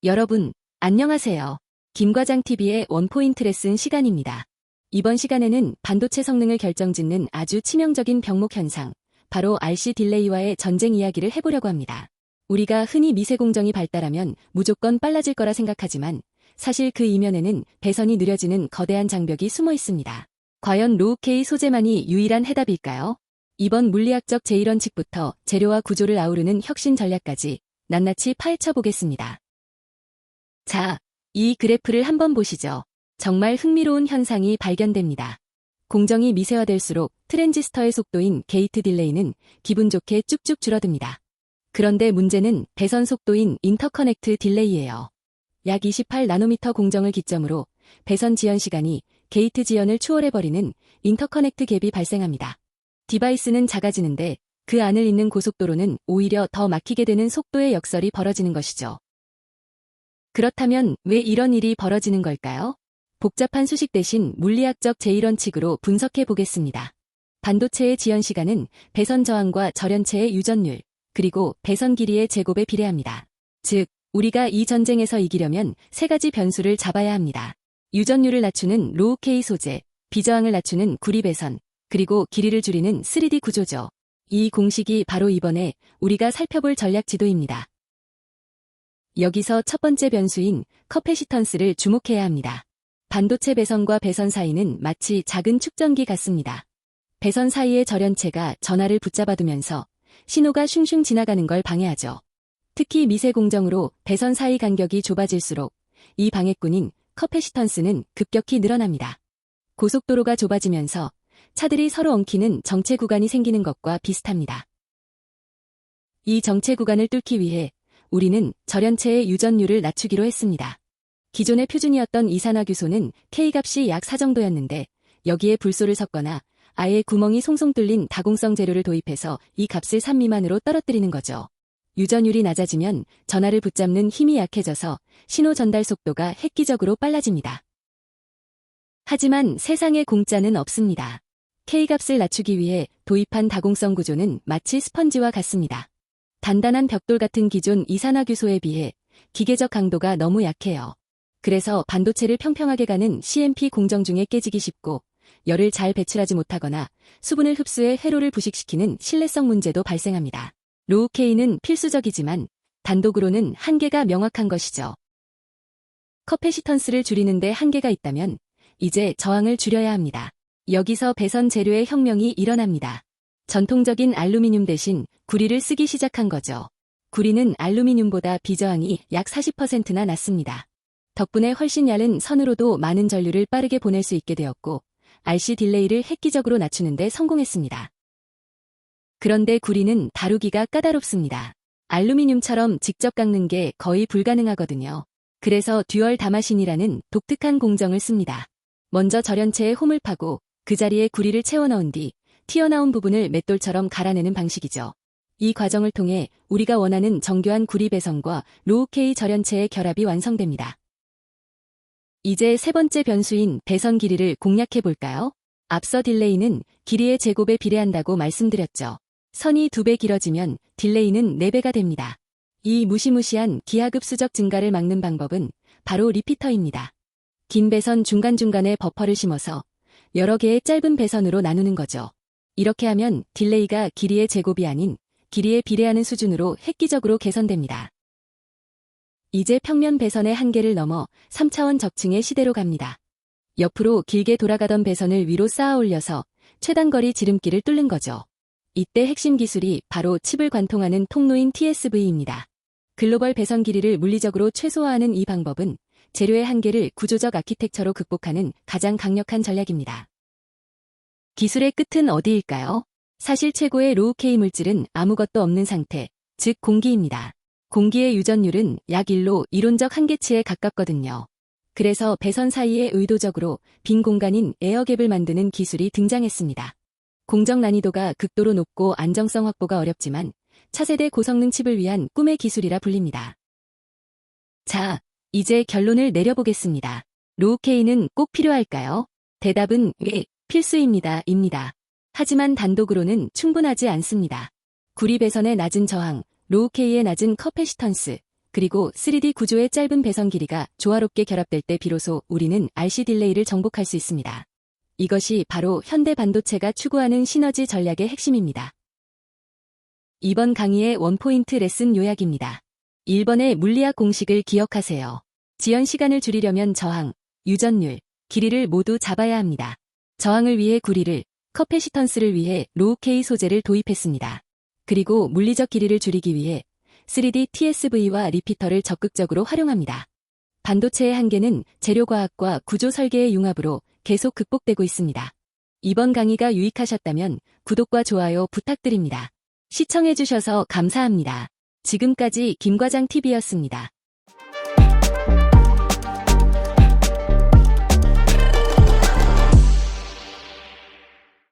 여러분, 안녕하세요. 김과장TV의 원포인트 레슨 시간입니다. 이번 시간에는 반도체 성능을 결정짓는 아주 치명적인 병목 현상, 바로 RC 딜레이와의 전쟁 이야기를 해보려고 합니다. 우리가 흔히 미세 공정이 발달하면 무조건 빨라질 거라 생각하지만 사실 그 이면에는 배선이 느려지는 거대한 장벽이 숨어 있습니다. 과연 로우-K 소재만이 유일한 해답일까요? 이번 물리학적 제1원칙부터 재료와 구조를 아우르는 혁신 전략까지 낱낱이 파헤쳐 보겠습니다. 자, 이 그래프를 한번 보시죠. 정말 흥미로운 현상이 발견됩니다. 공정이 미세화될수록 트랜지스터의 속도인 게이트 딜레이는 기분 좋게 쭉쭉 줄어듭니다. 그런데 문제는 배선 속도인 인터커넥트 딜레이예요. 약 28나노미터 공정을 기점으로 배선 지연 시간이 게이트 지연을 초월해버리는 인터커넥트 갭이 발생합니다. 디바이스는 작아지는데 그 안을 잇는 고속도로는 오히려 더 막히게 되는 속도의 역설이 벌어지는 것이죠. 그렇다면 왜 이런 일이 벌어지는 걸까요? 복잡한 수식 대신 물리학적 제1원칙으로 분석해 보겠습니다. 반도체의 지연 시간은 배선 저항과 절연체의 유전율, 그리고 배선 길이의 제곱에 비례합니다. 즉, 우리가 이 전쟁에서 이기려면 세 가지 변수를 잡아야 합니다. 유전율을 낮추는 로우-K 소재, 비저항을 낮추는 구리 배선, 그리고 길이를 줄이는 3D 구조죠. 이 공식이 바로 이번에 우리가 살펴볼 전략 지도입니다. 여기서 첫 번째 변수인 커패시턴스를 주목해야 합니다. 반도체 배선과 배선 사이는 마치 작은 축전기 같습니다. 배선 사이의 절연체가 전하를 붙잡아두면서 신호가 슝슝 지나가는 걸 방해하죠. 특히 미세 공정으로 배선 사이 간격이 좁아질수록 이 방해꾼인 커패시턴스는 급격히 늘어납니다. 고속도로가 좁아지면서 차들이 서로 엉키는 정체 구간이 생기는 것과 비슷합니다. 이 정체 구간을 뚫기 위해 우리는 절연체의 유전율을 낮추기로 했습니다. 기존의 표준이었던 이산화규소는 K값이 약 4 정도였는데 여기에 불소를 섞거나 아예 구멍이 송송 뚫린 다공성 재료를 도입해서 이 값을 3 미만으로 떨어뜨리는 거죠. 유전율이 낮아지면 전하를 붙잡는 힘이 약해져서 신호 전달 속도가 획기적으로 빨라집니다. 하지만 세상에 공짜는 없습니다. K값을 낮추기 위해 도입한 다공성 구조는 마치 스펀지와 같습니다. 단단한 벽돌 같은 기존 이산화규소에 비해 기계적 강도가 너무 약해요. 그래서 반도체를 평평하게 가는 CMP 공정 중에 깨지기 쉽고 열을 잘 배출하지 못하거나 수분을 흡수해 회로를 부식시키는 신뢰성 문제도 발생합니다. 로우-K는 필수적이지만 단독으로는 한계가 명확한 것이죠. 커패시턴스를 줄이는데 한계가 있다면 이제 저항을 줄여야 합니다. 여기서 배선 재료의 혁명이 일어납니다. 전통적인 알루미늄 대신 구리를 쓰기 시작한 거죠. 구리는 알루미늄보다 비저항이 약 40%나 낮습니다. 덕분에 훨씬 얇은 선으로도 많은 전류를 빠르게 보낼 수 있게 되었고 RC 딜레이를 획기적으로 낮추는 데 성공했습니다. 그런데 구리는 다루기가 까다롭습니다. 알루미늄처럼 직접 깎는 게 거의 불가능하거든요. 그래서 듀얼 다마신이라는 독특한 공정을 씁니다. 먼저 절연체에 홈을 파고 그 자리에 구리를 채워 넣은 뒤 튀어나온 부분을 맷돌처럼 갈아내는 방식이죠. 이 과정을 통해 우리가 원하는 정교한 구리 배선과 로우-K 절연체의 결합이 완성됩니다. 이제 세 번째 변수인 배선 길이를 공략해 볼까요? 앞서 딜레이는 길이의 제곱에 비례한다고 말씀드렸죠. 선이 2배 길어지면 딜레이는 4배가 됩니다. 이 무시무시한 기하급수적 증가를 막는 방법은 바로 리피터입니다. 긴 배선 중간중간에 버퍼를 심어서 여러 개의 짧은 배선으로 나누는 거죠. 이렇게 하면 딜레이가 길이의 제곱이 아닌 길이에 비례하는 수준으로 획기적으로 개선됩니다. 이제 평면 배선의 한계를 넘어 3차원 적층의 시대로 갑니다. 옆으로 길게 돌아가던 배선을 위로 쌓아 올려서 최단거리 지름길을 뚫는 거죠. 이때 핵심 기술이 바로 칩을 관통하는 통로인 TSV입니다. 글로벌 배선 길이를 물리적으로 최소화하는 이 방법은 재료의 한계를 구조적 아키텍처로 극복하는 가장 강력한 전략입니다. 기술의 끝은 어디일까요? 사실 최고의 로우-K 물질은 아무것도 없는 상태, 즉 공기입니다. 공기의 유전율은 약 1로 이론적 한계치에 가깝거든요. 그래서 배선 사이에 의도적으로 빈 공간인 에어갭을 만드는 기술이 등장했습니다. 공정 난이도가 극도로 높고 안정성 확보가 어렵지만 차세대 고성능 칩을 위한 꿈의 기술이라 불립니다. 자, 이제 결론을 내려보겠습니다. 로우-K는 꼭 필요할까요? 대답은 예, 필수입니다. 하지만 단독으로는 충분하지 않습니다. 구리 배선의 낮은 저항, 로우-K의 낮은 커패시턴스, 그리고 3D 구조의 짧은 배선 길이가 조화롭게 결합될 때 비로소 우리는 RC 딜레이를 정복할 수 있습니다. 이것이 바로 현대 반도체가 추구하는 시너지 전략의 핵심입니다. 이번 강의의 원포인트 레슨 요약입니다. 1번의 물리학 공식을 기억하세요. 지연 시간을 줄이려면 저항, 유전율, 길이를 모두 잡아야 합니다. 저항을 위해 구리를, 커패시턴스를 위해 로우 K 소재를 도입했습니다. 그리고 물리적 길이를 줄이기 위해 3D TSV와 리피터를 적극적으로 활용합니다. 반도체의 한계는 재료과학과 구조 설계의 융합으로 계속 극복되고 있습니다. 이번 강의가 유익하셨다면 구독과 좋아요 부탁드립니다. 시청해주셔서 감사합니다. 지금까지 김과장TV였습니다.